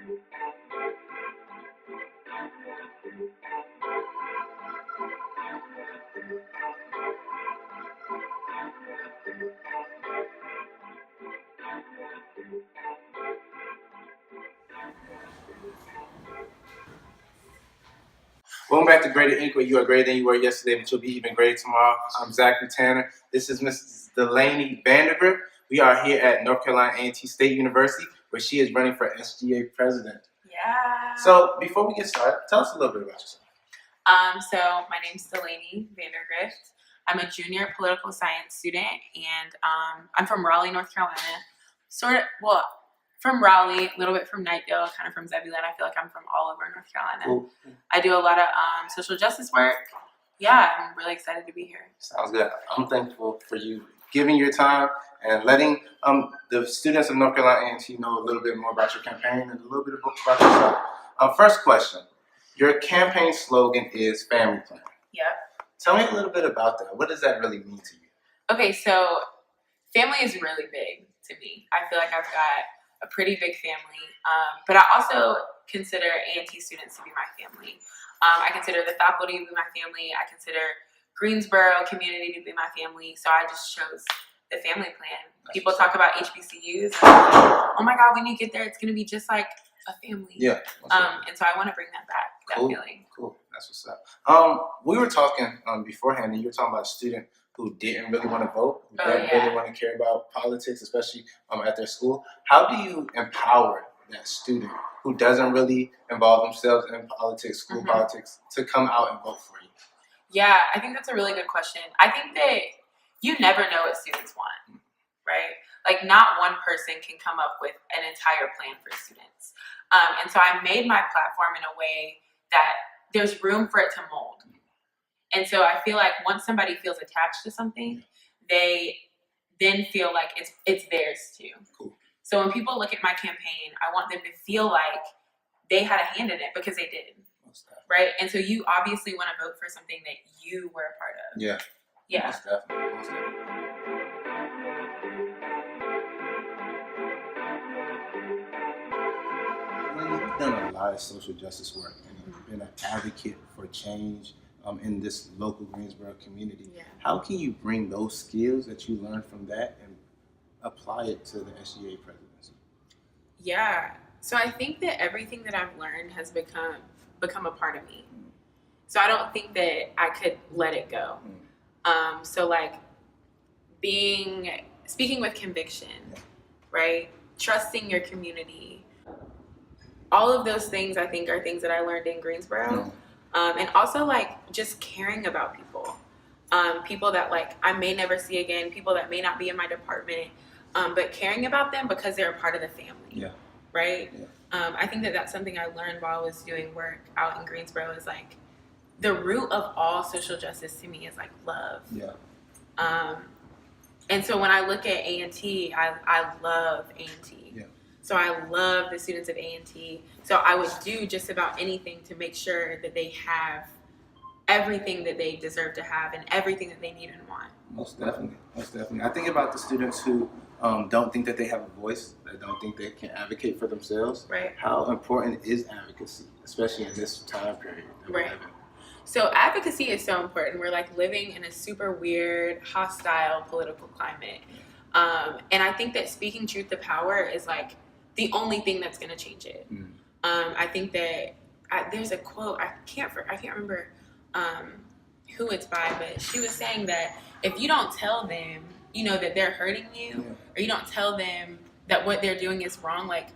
Welcome back to Greater.inc, where you are greater than you were yesterday, but you'll be even greater tomorrow. I'm Zachary Tanner. This is Mrs. Delaney Vandergrift. We are here at North Carolina A&T State University, where she is running for SGA president. Yeah. So before we get started, tell us a little bit about yourself. So my name's Delaney Vandergrift. I'm a junior political science student, and I'm from Raleigh, North Carolina. From Raleigh, a little bit from Knightdale, kind of from Zebulon. I feel like I'm from all over North Carolina. Cool. I do a lot of social justice work. Yeah, I'm really excited to be here. Sounds good. I'm thankful for you giving your time and letting the students of North Carolina A&T know a little bit more about your campaign and a little bit about yourself. First question. Your campaign slogan is family plan. Yep. Tell me a little bit about that. What does that really mean to you? Okay, so family is really big to me. I feel like I've got a pretty big family, but I also consider A&T students to be my family. I consider the faculty to be my family. I consider Greensboro community to be my family. So I just chose the family plan. People talk about HBCUs, and I'm like, oh my God, when you get there, it's going to be just like a family. Yeah. And so I want to bring that back, that feeling. Cool. That's what's up. We were talking beforehand, and you were talking about a student who didn't really want to vote, who didn't really want to care about politics, especially at their school. How do you empower that student who doesn't really involve themselves in politics, school politics, to come out and vote for you? Yeah, I think that's a really good question. I think that you never know what students want, right? Like, not one person can come up with an entire plan for students. And so I made my platform in a way that there's room for it to mold. And so I feel like once somebody feels attached to something, they then feel like it's theirs too. Cool. So when people look at my campaign, I want them to feel like they had a hand in it, because they did. Right? And so you obviously want to vote for something that you were a part of. Yeah. Yeah. Most definitely. Most definitely. You've done a lot of social justice work and you've been an advocate for change in this local Greensboro community. Yeah. How can you bring those skills that you learned from that and apply it to the SGA presidency? Yeah. So I think that everything that I've learned has become a part of me. So I don't think that I could let it go. So like speaking with conviction, right? Trusting your community. All of those things, I think, are things that I learned in Greensboro. And also like just caring about people. People that like I may never see again, people that may not be in my department, but caring about them because they're a part of the family. Yeah. Right? Yeah. I think that that's something I learned while I was doing work out in Greensboro, is like the root of all social justice to me is like love. Yeah. And so when I look at A&T, I love A&T. Yeah. So I love the students of A&T. So I would do just about anything to make sure that they have everything that they deserve to have and everything that they need and want. Most definitely. Most definitely. I think about the students who don't think that they have a voice, that don't think they can advocate for themselves. Right. How important is advocacy, especially in this time period that we're living? So advocacy is so important. We're like living in a super weird, hostile political climate. And I think that speaking truth to power is like the only thing that's going to change it. I think that there's a quote, I can't remember who it's by, but she was saying that if you don't tell them, you know, that they're hurting you, or you don't tell them that what they're doing is wrong, like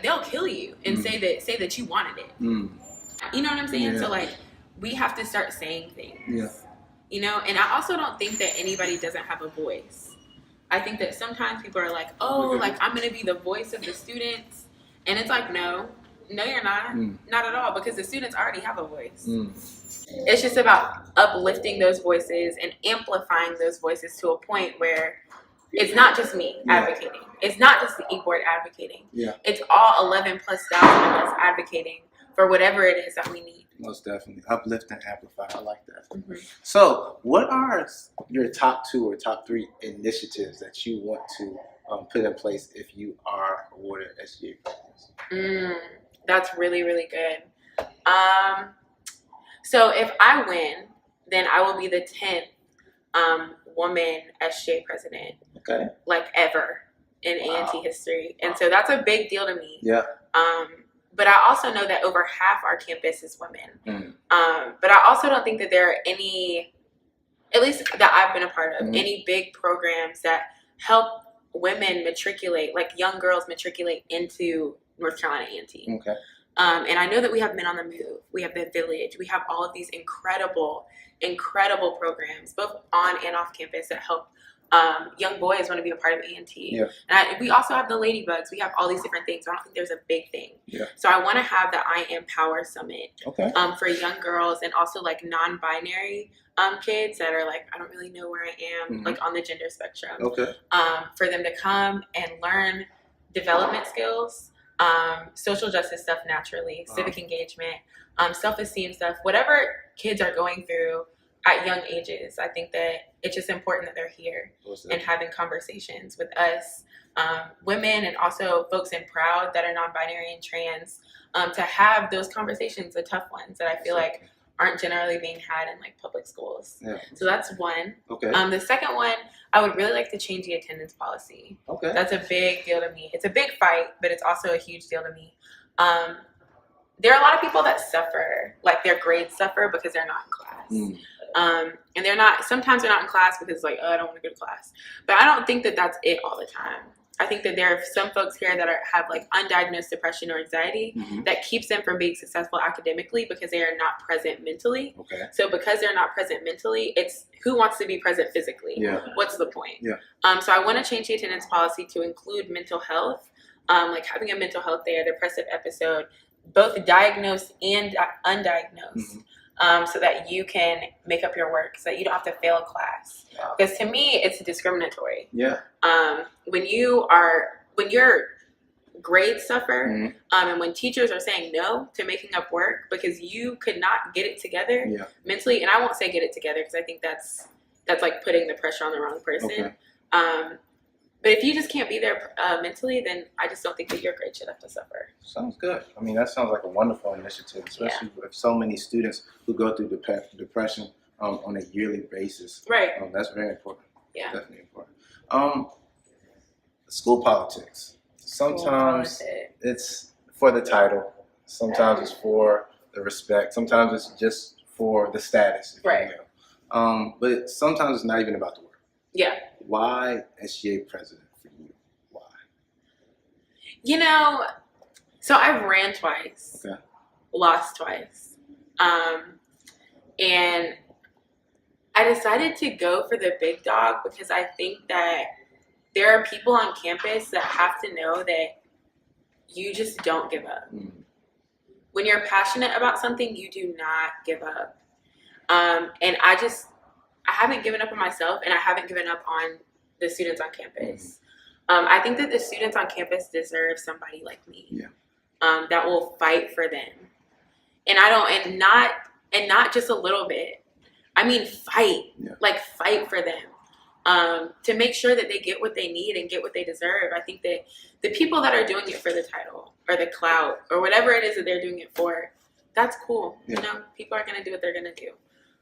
they'll kill you and say that you wanted it. You know what I'm saying? So like, we have to start saying things. You know, and I also don't think that anybody doesn't have a voice. I think that sometimes people are like, oh, like I'm going to be the voice of the students. And it's like, no, you're not. Not at all, because the students already have a voice. It's just about uplifting those voices and amplifying those voices to a point where it's not just me advocating. It's not just the e-board advocating. It's all 11 plus thousand of us advocating for whatever it is that we need. Most definitely. Uplift and amplify. I like that. So what are your top 2 or top 3 initiatives that you want to put in place if you are awarded SGA presidency? That's really, really good. So if I win, then I will be the 10th woman SGA president, Okay. like ever in A&T history. And so that's a big deal to me. Yeah. But I also know that over half our campus is women. But I also don't think that there are any, at least that I've been a part of, any big programs that help women matriculate, like young girls matriculate into North Carolina A&T. Okay. And I know that we have Men on the Move, we have the Village, we have all of these incredible programs, both on and off campus, that help young boys want to be a part of A&T. Yeah. And we also have the Ladybugs. We have all these different things. So I don't think there's a big thing. Yeah. So I want to have the I Empower Summit. Okay. For young girls and also like non-binary kids that are like, I don't really know where I am, like on the gender spectrum. Okay. For them to come and learn development skills, social justice stuff naturally, civic engagement, self-esteem stuff, whatever kids are going through at young ages. I think that it's just important that they're here and having conversations with us, women, and also folks in Proud that are non-binary and trans, to have those conversations, the tough ones that I feel like aren't generally being had in like public schools. Yeah. So that's one. Okay. The second one, I would really like to change the attendance policy. Okay. That's a big deal to me. It's a big fight, but it's also a huge deal to me. There are a lot of people that suffer, like their grades suffer because they're not in class. And sometimes they're not in class because like, oh, I don't want to go to class. But I don't think that that's it all the time. I think that there are some folks here that have like undiagnosed depression or anxiety that keeps them from being successful academically because they are not present mentally. Okay. So because they're not present mentally, it's who wants to be present physically? Yeah. What's the point? Yeah. So I want to change the attendance policy to include mental health, like having a mental health day, a depressive episode, both diagnosed and undiagnosed. So that you can make up your work, so that you don't have to fail a class. Because to me, it's discriminatory. Yeah. When your grades suffer, and when teachers are saying no to making up work because you could not get it together mentally, and I won't say get it together because I think that's like putting the pressure on the wrong person. Okay. But if you just can't be there mentally, then I just don't think that your grades should have to suffer. Sounds good. I mean, that sounds like a wonderful initiative, especially with so many students who go through depression on a yearly basis. Right. That's very important. Yeah. Definitely important. School politics. Sometimes it's for the title. Sometimes it's for the respect. Sometimes it's just for the status. Right. But sometimes it's not even about the work. Yeah. Why SGA president for you? Why? So I've ran twice, lost twice. And I decided to go for the big dog because I think that there are people on campus that have to know that you just don't give up. When you're passionate about something, you do not give up. And I haven't given up on myself, and I haven't given up on the students on campus. I think that the students on campus deserve somebody like me, that will fight for them, and not just a little bit. I mean, fight, like fight for them, to make sure that they get what they need and get what they deserve. I think that the people that are doing it for the title or the clout or whatever it is that they're doing it for, that's cool. People are gonna do what they're gonna do.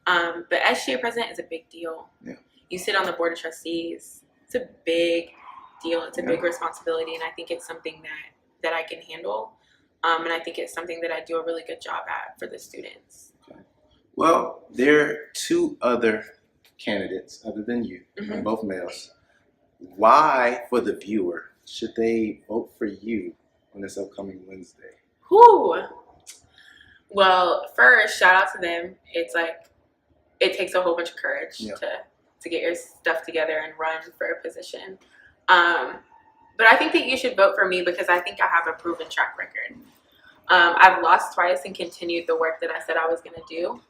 But SGA president is a big deal. Yeah. You sit on the board of trustees. It's a big deal. It's a big responsibility, and I think it's something that I can handle. And I think it's something that I do a really good job at for the students. Okay. Well, there are two other candidates other than you, both males. Why, for the viewer, should they vote for you on this upcoming Wednesday? Whew. Well, first, shout out to them. It's like, it takes a whole bunch of courage to get your stuff together and run for a position. But I think that you should vote for me because I think I have a proven track record. I've lost twice and continued the work that I said I was going to do.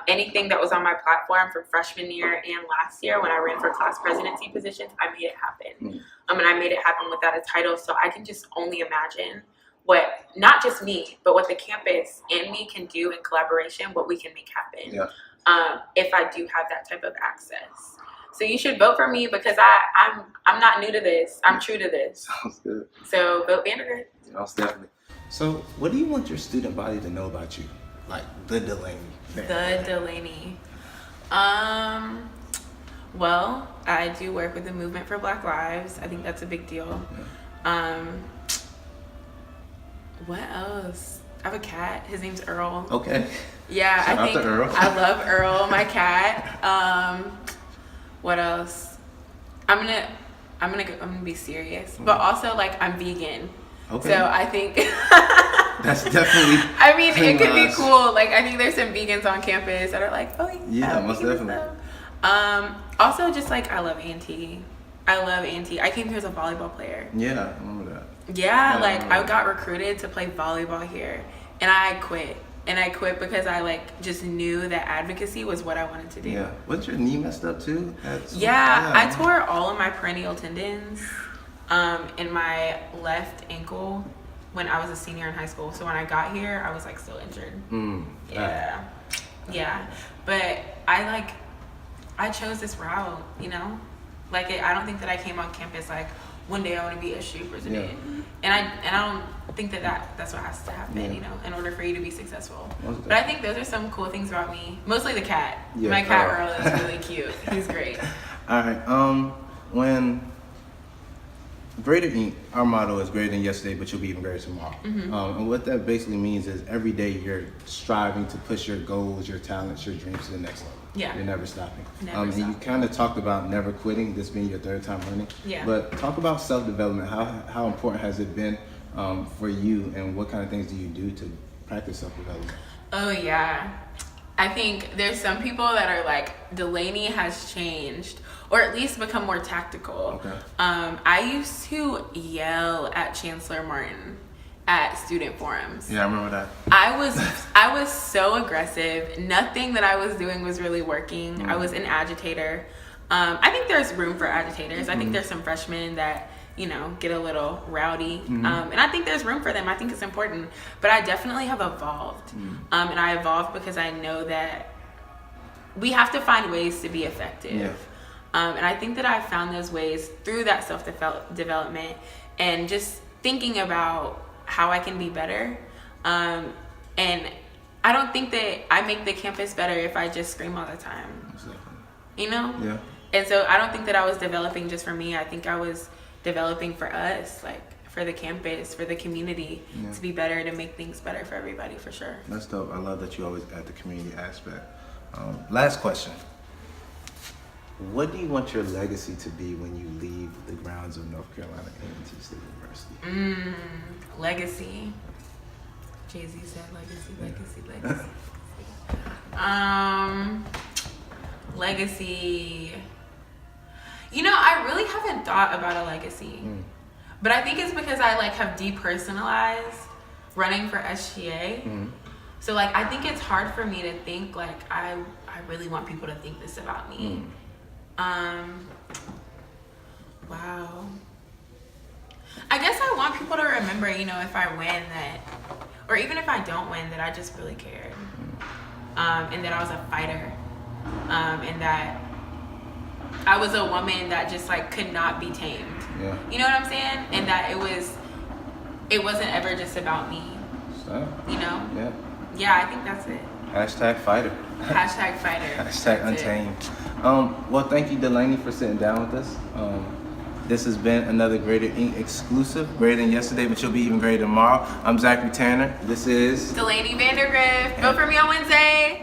Anything that was on my platform from freshman year and last year when I ran for class presidency positions, I made it happen. And I made it happen without a title, so I can just only imagine what, not just me, but what the campus and me can do in collaboration, what we can make happen. Yeah. If I do have that type of access. So you should vote for me because I'm not new to this. I'm true to this. Sounds good. So vote Vandergrift. Most definitely. So, what do you want your student body to know about you? Like the Delaney. The Delaney. Well, I do work with the movement for Black Lives. I think that's a big deal. What else? I have a cat. His name's Earl. Okay. Yeah, Shout out to Earl. I love Earl, my cat. What else? I'm gonna be serious, but also like I'm vegan. Okay. So I think that's definitely. I mean, it could be cool. Like I think there's some vegans on campus that are like, oh yeah, most definitely. Also, just like I love Auntie. I came here as a volleyball player. Yeah, I remember that. Yeah, like I got recruited to play volleyball here, and I quit. And I quit because I like just knew that advocacy was what I wanted to do. Yeah. Wasn't your knee messed up too? Yeah, I tore all of my peroneal tendons in my left ankle when I was a senior in high school. So when I got here, I was like still injured. Yeah. But I chose this route, you know? Like I don't think that I came on campus like one day I want to be a SGA president. Yeah. And I don't think that's what has to happen, you know, in order for you to be successful. But I think those are some cool things about me. Mostly the cat. Yeah, my cat Earl is really cute. He's great. All right. When Greater.inc, our motto is greater than yesterday, but you'll be even greater tomorrow. And what that basically means is every day you're striving to push your goals, your talents, your dreams to the next level. Yeah. You're never stopping. And you kind of talked about never quitting, this being your third time running. Yeah. But talk about self-development. How important has it been for you, and what kind of things do you do to practice self-development? Oh, yeah. I think there's some people that are like, Delaney has changed, or at least become more tactical. Okay. I used to yell at Chancellor Martin at student forums. Yeah, I remember that. I was so aggressive. Nothing that I was doing was really working. I was an agitator. I think there's room for agitators. I think there's some freshmen that, you know, get a little rowdy. And I think there's room for them. I think it's important. But I definitely have evolved. And I evolved because I know that we have to find ways to be effective. Yeah. And I think that I found those ways through that self-development and just thinking about how I can be better. And I don't think that I make the campus better if I just scream all the time. Exactly. You know? Yeah. And so I don't think that I was developing just for me. I think I was developing for us, like for the campus, for the community, to be better, to make things better for everybody, for sure. That's dope. I love that you always add the community aspect. Last question. What do you want your legacy to be when you leave the grounds of North Carolina A&T State University? Legacy. Jay-Z said legacy. Legacy. You know, I really haven't thought about a legacy. But I think it's because I like have depersonalized running for SGA. So like I think it's hard for me to think like I really want people to think this about me. Wow. I guess I want people to remember, you know, if I win that, or even if I don't win, that I just really cared. And that I was a fighter. And that I was a woman that just like could not be tamed. Yeah. You know what I'm saying? And that it wasn't ever just about me. So, you know? Yeah. Yeah, I think that's it. Hashtag fighter. Hashtag fighter. Hashtag untamed. Well, thank you, Delaney, for sitting down with us. This has been another Greater.inc exclusive. Greater than yesterday, but you'll be even greater tomorrow. I'm Zachary Tanner. This is Delaney Vandergrift. Vote for me on Wednesday.